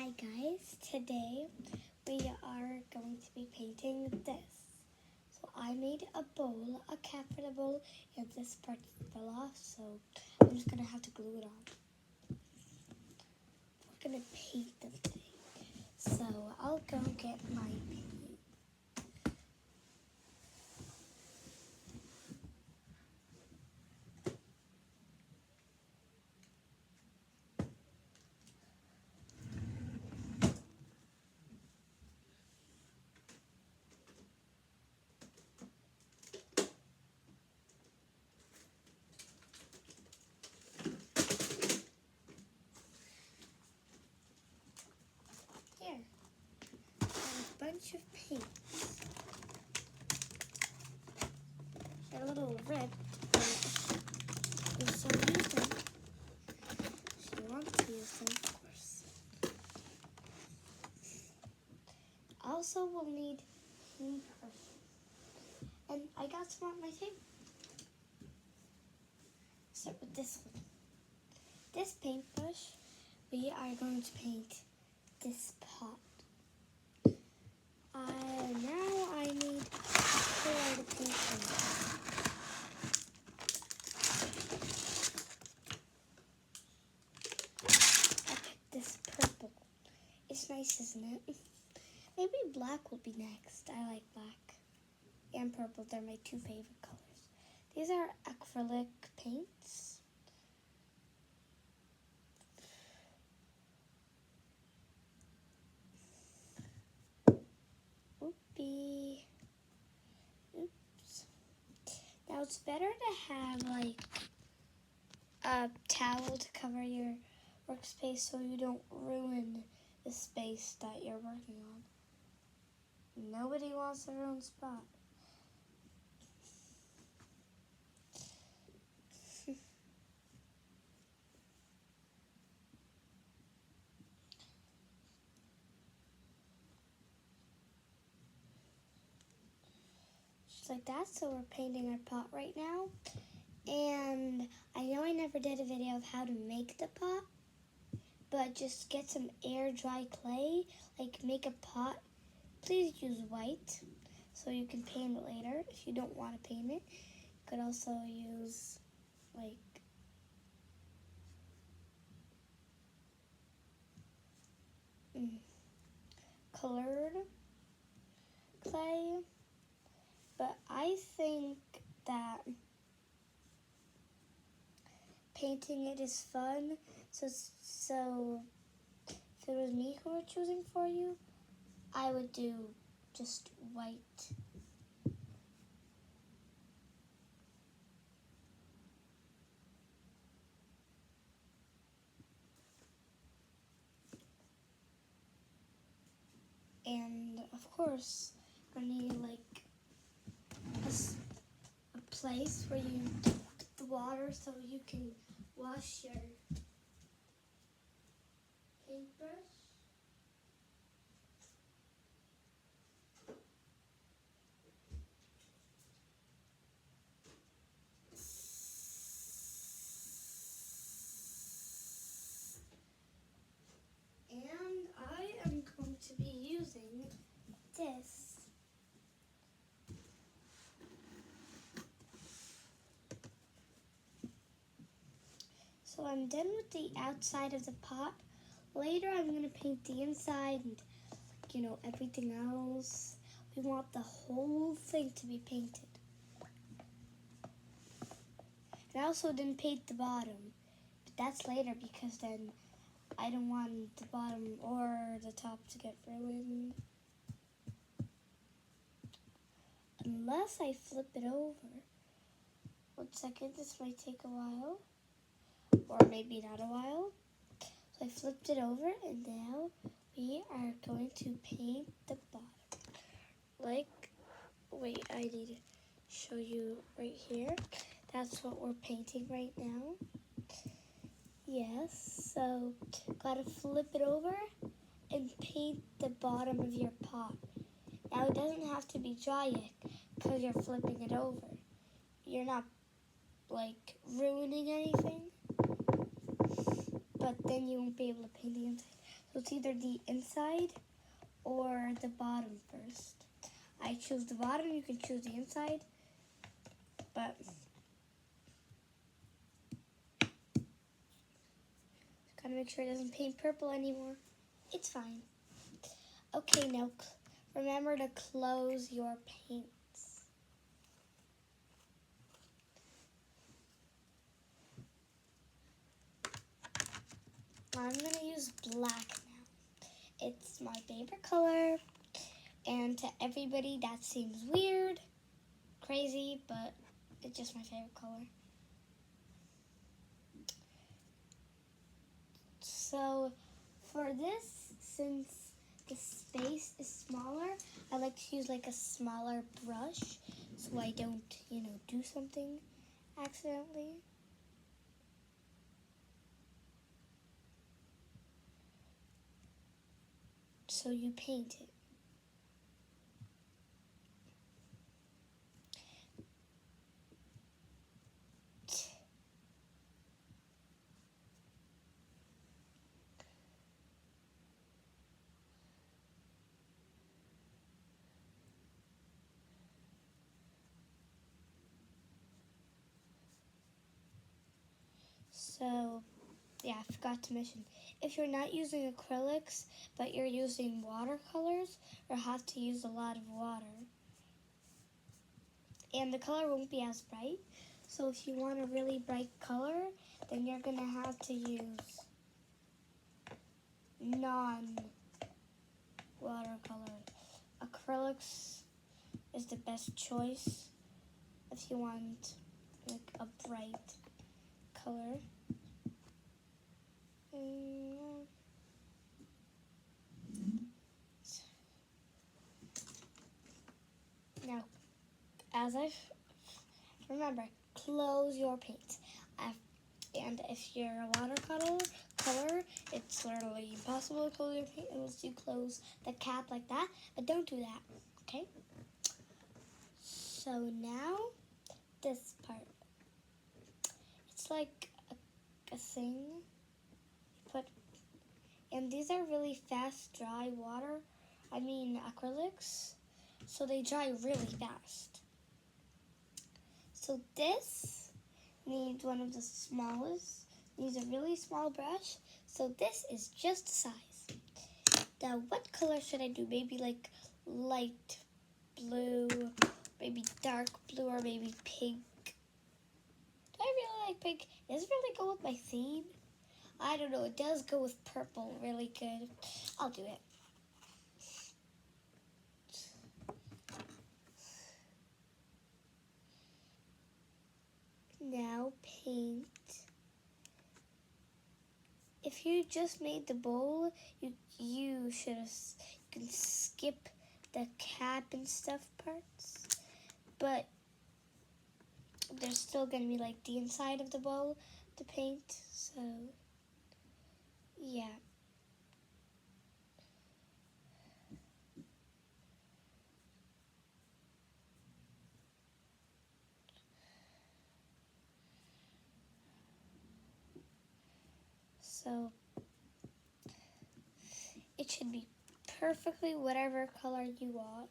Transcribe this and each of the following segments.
Hi guys, today we are going to be painting this. So I made a bowl, a cap for the bowl, and this part fell off, so I'm just going to have to glue it on. We're going to paint them today. So I'll go get my paint. Here, I have a bunch of paints. They're a little red, but so use them. If you want to use them, of course. Also, we'll need paintbrushes. And I got some on my table. Start with this one. This paintbrush, we are going to paint this pot. Now I need color to paint them. I picked this purple. It's nice, isn't it? Maybe black will be next. I like black and purple. They're my two favorite colors. These are acrylic paints. Oops. Now it's better to have like a towel to cover your workspace so you don't ruin the space that you're working on. Nobody wants their own spot. Just like that, so we're painting our pot right now. And I know I never did a video of how to make the pot, but just get some air dry clay, like make a pot. Please use white so you can paint it later if you don't want to paint it. You could also use like colored clay, but I think that painting it is fun, so if it was me who were choosing for you, I would do just white. And of course, I need like a place where you put the water so you can wash your paintbrush. And I am going to be using this. So I'm done with the outside of the pot. Later I'm going to paint the inside and, everything else. We want the whole thing to be painted. And I also didn't paint the bottom, but that's later because then I don't want the bottom or the top to get ruined. Unless I flip it over. 1 second, this might take a while. Or maybe not a while. So I flipped it over and now we are going to paint the bottom. Wait, I need to show you right here. That's what we're painting right now. Yes, so gotta flip it over and paint the bottom of your pot. Now it doesn't have to be dry yet because you're flipping it over. You're not ruining anything, but then you won't be able to paint the inside. So it's either the inside or the bottom first. I choose the bottom, you can choose the inside, but gotta make sure it doesn't paint purple anymore. It's fine. Okay, now remember to close your paints. I'm gonna use black now. It's my favorite color, and to everybody that seems weird, crazy, but it's just my favorite color. So for this, since the space is smaller, I like to use like a smaller brush so I don't, do something accidentally. So you paint it. So, yeah, I forgot to mention, if you're not using acrylics, but you're using watercolors, you'll have to use a lot of water. And the color won't be as bright. So if you want a really bright color, then you're going to have to use non-watercolor. Acrylics is the best choice if you want like a bright color. Now, remember, close your paint. And if you're a watercolor, it's literally impossible to close your paint unless you close the cap like that. But don't do that, okay? So now, this part. It's like a thing. And these are really fast dry acrylics. So they dry really fast. So this needs one of the smallest, needs a really small brush. So this is just the size. Now what color should I do? Maybe like light blue, maybe dark blue, or maybe pink. Do I really like pink? Does it really go with my theme? I don't know, it does go with purple really good. I'll do it. Now paint. If you just made the bowl, you can skip the cap and stuff parts, but there's still gonna be like the inside of the bowl to paint, so yeah. So it should be perfectly whatever color you want,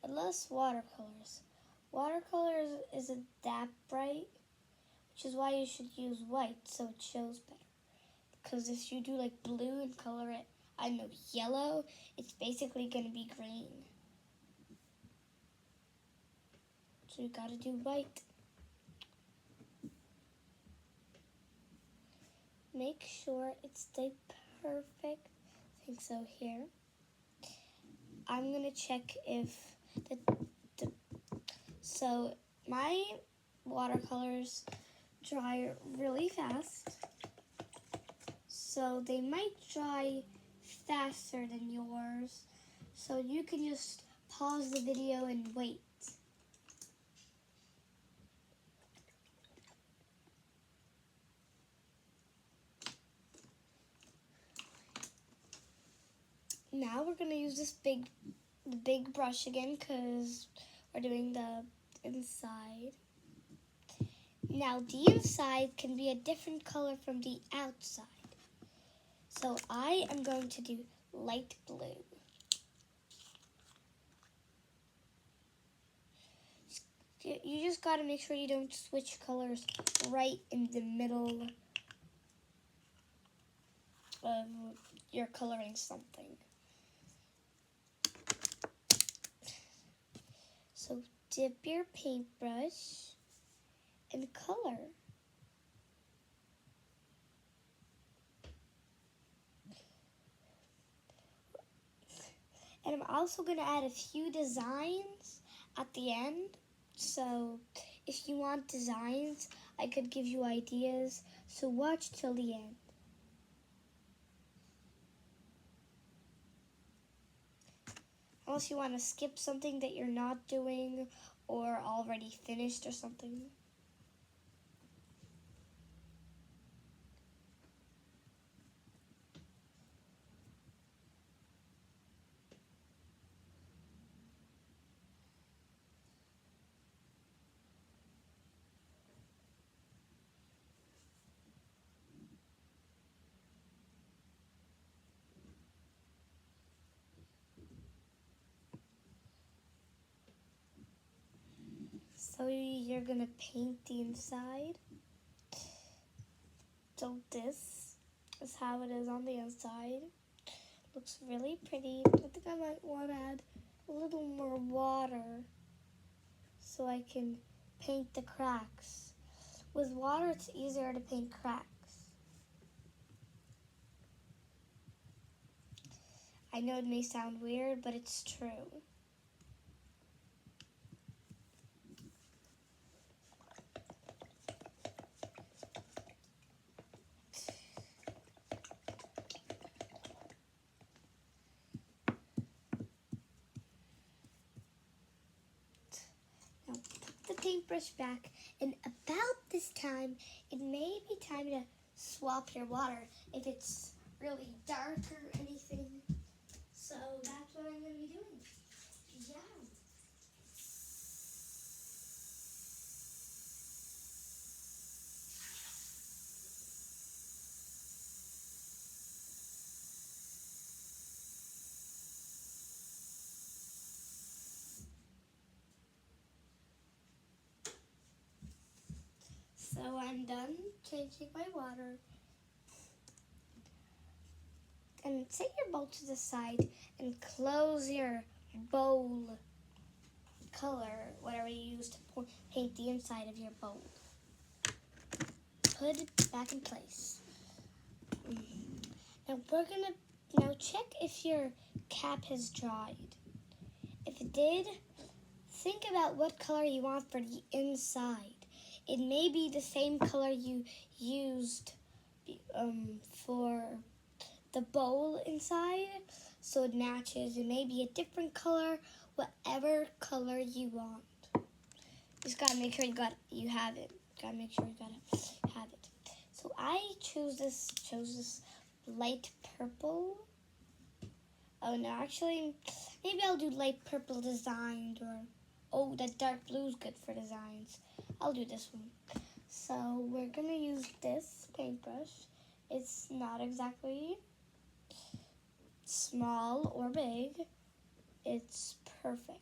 unless watercolors. Watercolors isn't that bright, which is why you should use white so it shows better. Because if you do like blue and color it, I don't know, yellow, it's basically going to be green. So you got to do white. Make sure it's the perfect thing. So here, I'm going to check if so my watercolors dry really fast. So they might dry faster than yours. So you can just pause the video and wait. Now we're going to use this big brush again because we're doing the inside. Now the inside can be a different color from the outside. So I am going to do light blue. You just got to make sure you don't switch colors right in the middle of your coloring something. So dip your paintbrush and color. And I'm also going to add a few designs at the end. So if you want designs, I could give you ideas. So watch till the end. Unless you want to skip something that you're not doing or already finished or something. So you're going to paint the inside. So this is how it is on the inside. Looks really pretty. I think I might want to add a little more water so I can paint the cracks. With water, it's easier to paint cracks. I know it may sound weird, but it's true. Now put the paintbrush back, and about this time, it may be time to swap your water if it's really dark or anything. So that's what I'm going to be doing. Yeah. So I'm done changing my water. And set your bowl to the side and close your bowl color, whatever you use to paint the inside of your bowl. Put it back in place. Now we're gonna check if your cap has dried. If it did, think about what color you want for the inside. It may be the same color you used for the bowl inside, so it matches. It may be a different color, whatever color you want. Just gotta make sure you have it. Gotta make sure you gotta have it. So I chose this light purple. Oh no, actually, maybe I'll do light purple designed, or oh, that dark blue is good for designs. I'll do this one. So we're gonna use this paintbrush. It's not exactly small or big. It's perfect.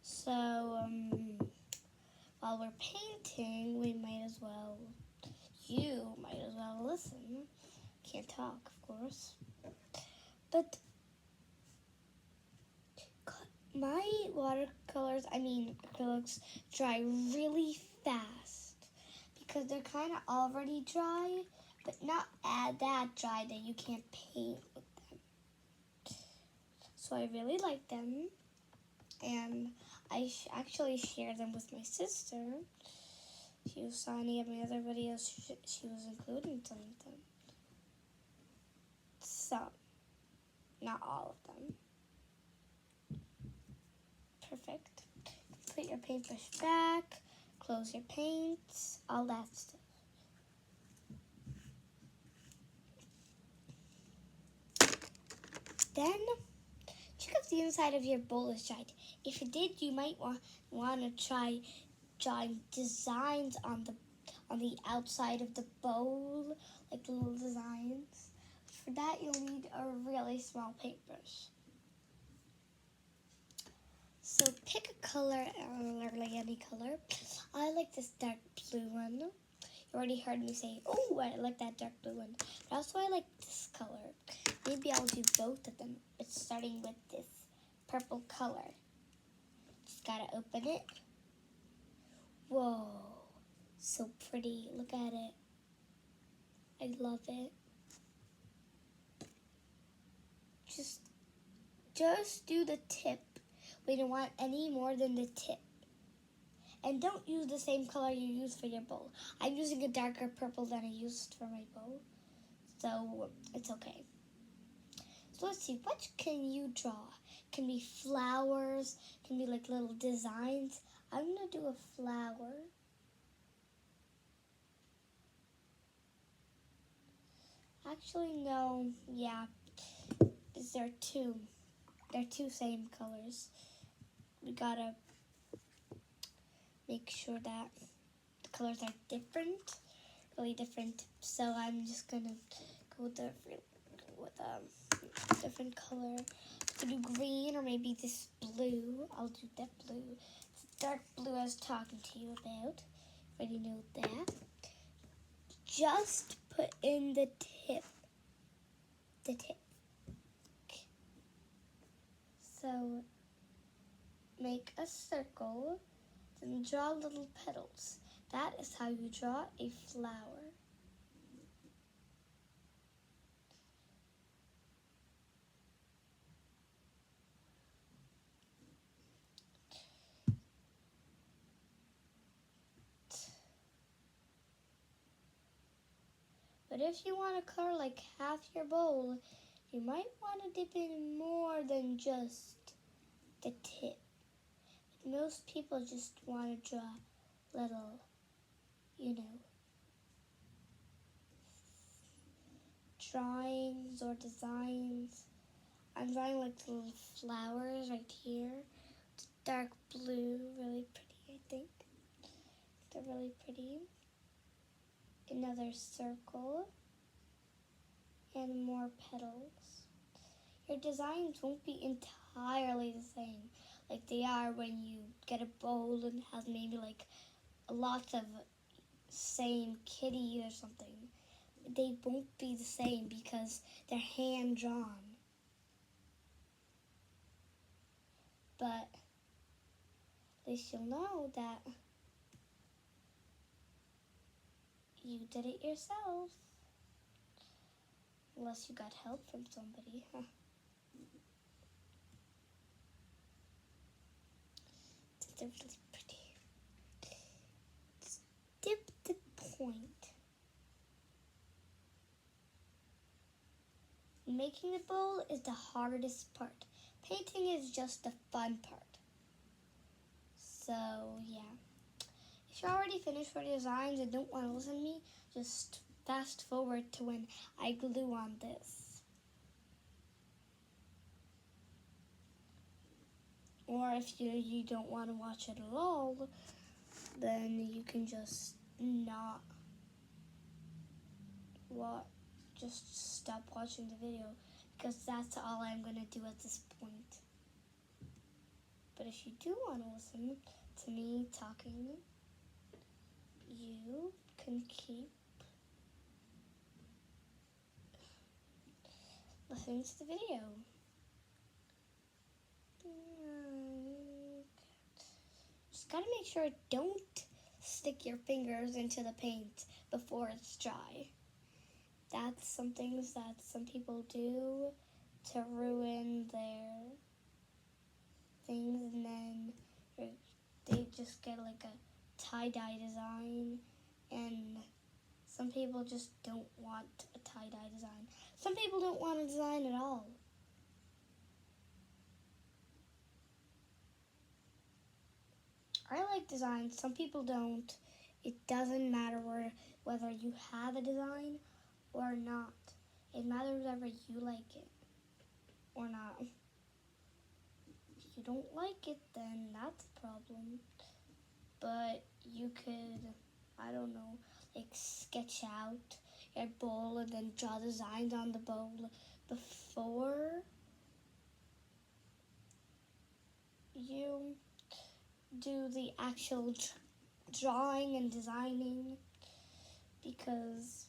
So while we're painting, you might as well listen. Can't talk, of course. But my watercolors, acrylics, dry really fast because they're kind of already dry, but not that dry that you can't paint with them. So I really like them, and I actually shared them with my sister. If you saw any of my other videos, she was including some of them. Some, not all of them. put your paintbrush back, close your paints, all that stuff. Then check if the inside of your bowl is dried. If it did, you might want to try drawing designs on the outside of the bowl, like little designs. For that, you'll need a really small paintbrush. So pick a color, literally any color. I like this dark blue one. You already heard me say, oh, I like that dark blue one. But also I like this color. Maybe I'll do both of them, but starting with this purple color. Just gotta open it. Whoa, so pretty. Look at it. I love it. Just do the tip. We don't want any more than the tip. And don't use the same color you used for your bowl. I'm using a darker purple than I used for my bowl, so it's okay. So let's see, what can you draw? Can be flowers, can be like little designs. I'm gonna do a flower. Actually, no, yeah, there are two. They're two same colors. We gotta make sure that the colors are different, really different. So I'm just gonna go with a different color. I could do green or maybe this blue. I'll do that blue. It's dark blue I was talking to you about. Already know that. Just put in the tip. The tip. Okay. So make a circle, then draw little petals. That is how you draw a flower. But if you want to color like half your bowl, you might want to dip in more than just the tip. But most people just want to draw little, drawings or designs. I'm drawing like little flowers right here. It's dark blue, really pretty, I think. They're really pretty. Another circle. And more petals. Your designs won't be entirely the same like they are when you get a bowl and has maybe like lots of same kitty or something. They won't be the same because they're hand drawn. But at least you'll know that you did it yourself. Unless you got help from somebody. They're really pretty. Just dip the point. Making the bowl is the hardest part. Painting is just the fun part. So, yeah. If you're already finished with your designs and don't want to listen to me, just fast forward to when I glue on this. Or if you don't want to watch it at all, then you can just not watch. Just stop watching the video because that's all I'm going to do at this point. But if you do want to listen to me talking, you can keep listening to the video. Just gotta make sure don't stick your fingers into the paint before it's dry. That's some things that some people do to ruin their things, and then they just get like a tie-dye design, and some people just don't want a tie-dye design. Some people don't want a design at all. like designs. Some people don't. It doesn't matter whether you have a design or not. It matters whether you like it or not. If you don't like it, then that's a problem. But you could, I don't know, like sketch out your bowl and then draw designs on the bowl before you do the actual drawing and designing, because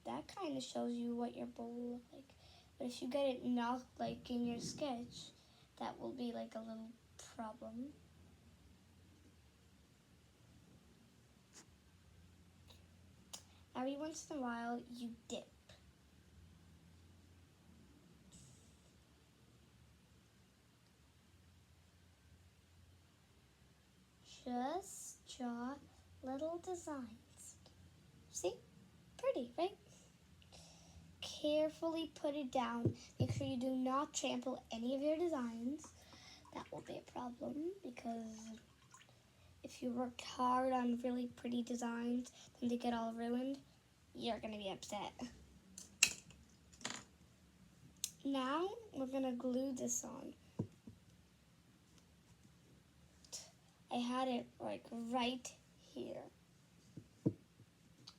that kind of shows you what your bowl will look like. But if you get it not like in your sketch, that will be like a little problem. Every once in a while, you dip. Just draw little designs. See? Pretty, right? Carefully put it down. Make sure you do not trample any of your designs. That will be a problem, because if you worked hard on really pretty designs and they get all ruined, you're going to be upset. Now we're going to glue this on. I had it like right here.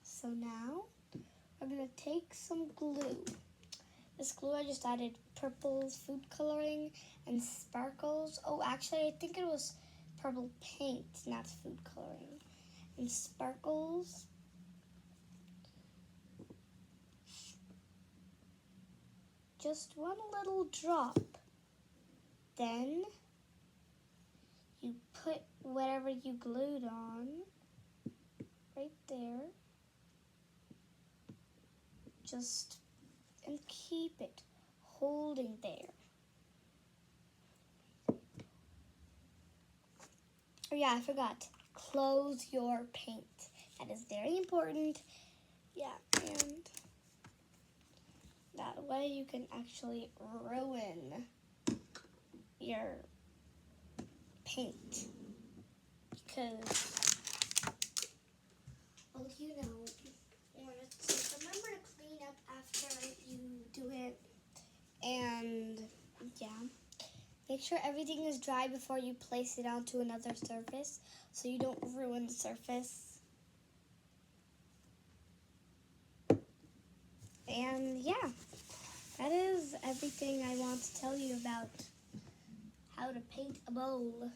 So now we're going to take some glue. This glue I just added purples, food coloring, and sparkles. Oh, actually, I think it was purple paint, not food coloring. And sparkles. Just one little drop. Then you put whatever you glued on right there. Just, and keep it holding there. Oh yeah, I forgot. Close your paint. That is very important. Yeah, and that way you can actually ruin your paint. Because, well, you know, remember to clean up after you do it. And yeah, make sure everything is dry before you place it onto another surface so you don't ruin the surface. And yeah, that is everything I want to tell you about how to paint a bowl.